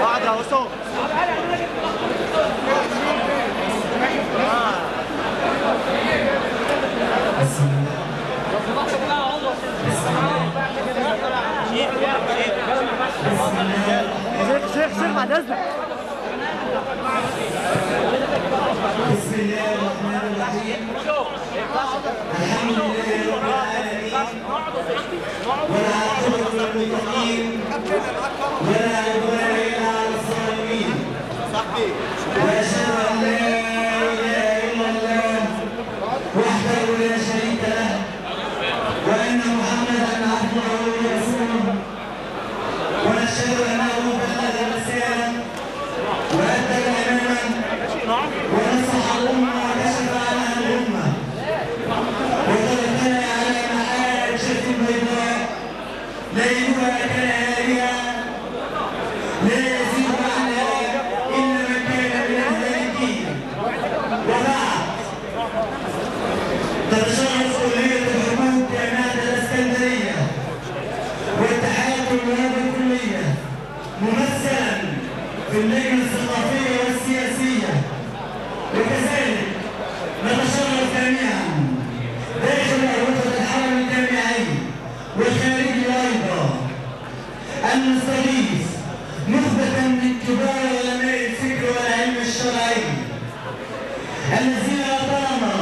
قاعد اهو صوت. شيخ بعد اذنك. بسم الله الرحمن الرحيم. الحمد لله رب العالمين والعاقبة للمتقين ولا عدوان إلا على الظالمين. وأشهد أن لا إله إلا الله وحده لا شريك له وأن محمدا عبده ورسوله ونشهد أنه بلغ الرسالة وأدى الأمانة ونصح الأمة وكشف عنها الأمة وتركنا على محاجة بيضاء ليلها كنهارها لا يزيد عنها إلا من كان من الهالكين. وبعد، تتشرف كلية الحقوق جامعة الإسكندرية واتحاد طلاب الكلية ممثلا في اللجنة الثقافية والسياسية، وكذلك نتشرف جميعا داخل أروقة الحرم الجامعي وخارجه أيضا أن نستضيف نخبة من كبار علماء الفكر والعلم الشرعي الذين طالما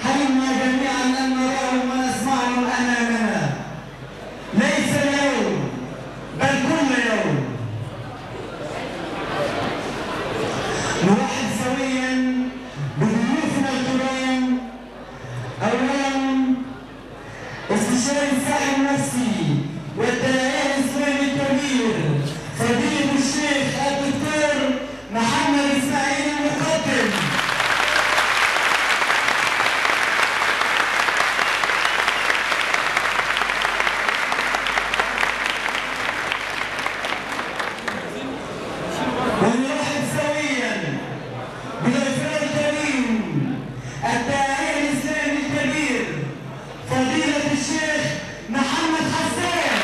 حلمنا جميعا أن نراهم ونسمعهم أمامنا ليس اليوم بل كل يوم. نرحب سويا بضيوفنا الكرام. أولا استشاري الصحة النفسي والداعية الإسلامي الكبير فضيلة الشيخ الدكتور محمد إسماعيل المقدم. ونرحب سويا بضيفنا الكريم الداعية الإسلامي الكبير فضيلة الشيخ محمد حسان.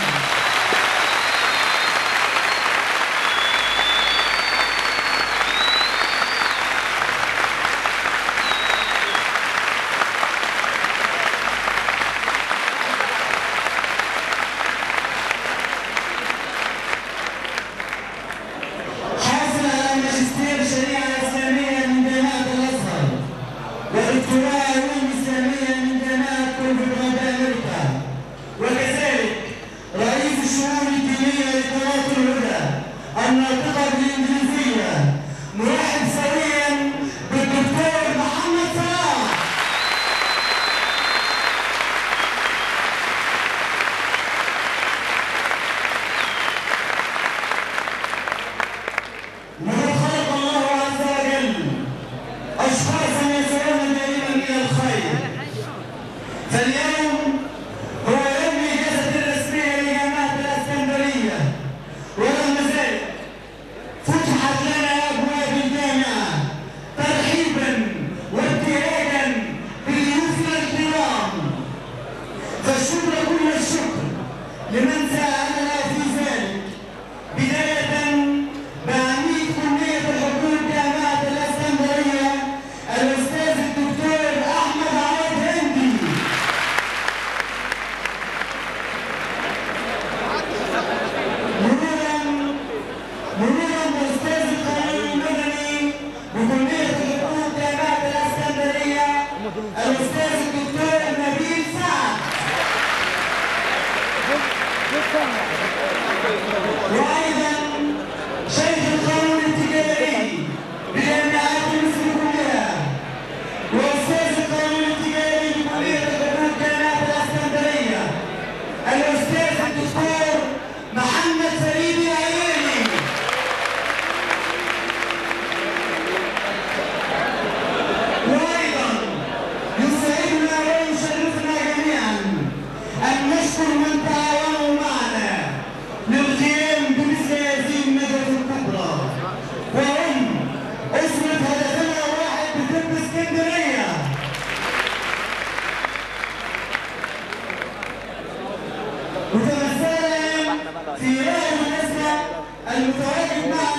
حاصل على ماجستير شريعة إسلامية من جامعة الأزهر ودكتوراه علوم إسلامية من جامعة كولورادو أمريكا، وكذلك رئيس الشؤون الدينية لقناة الهدى الناطقة بالإنجليزية. نرحب سويا بالدكتور محمد صلاح. لقد خلق الله عز وجل أشخاصا يسعون دائما إلى الخير، فاليوم هو يوم الإجازة الرسمية لجامعة الإسكندرية، ورغم ذلك فتحت لنا أبواب الجامعة ترحيبا وابتهاجا بضيوفنا الكرام، فالشكر كل الشكر لمن ساعدنا في ذلك، بداية بعميد كلية الحقوق جامعة الإسكندرية الأستاذ الدكتور أحمد عوض هندي، مرورا بأستاذ القانون المدني بكلية الحقوق جامعة الإسكندرية الأستاذ الدكتور نبيل سعد، وأيضا شيخ القانون التجاري بجامعات مصر كلها وأستاذ القانون التجاري بكلية الحقوق جامعة الإسكندرية الأستاذ الدكتور محمد فريد العياني، وأيضا يسعدنا ويشرفنا جميعا أن نشكر من تعاونوا معنا للقيام بمثل هذه الندوة الكبرى، وهم أسرة هدفنا واحد بطب اسكندرية. وتمثلا في رأي المتواجد معنا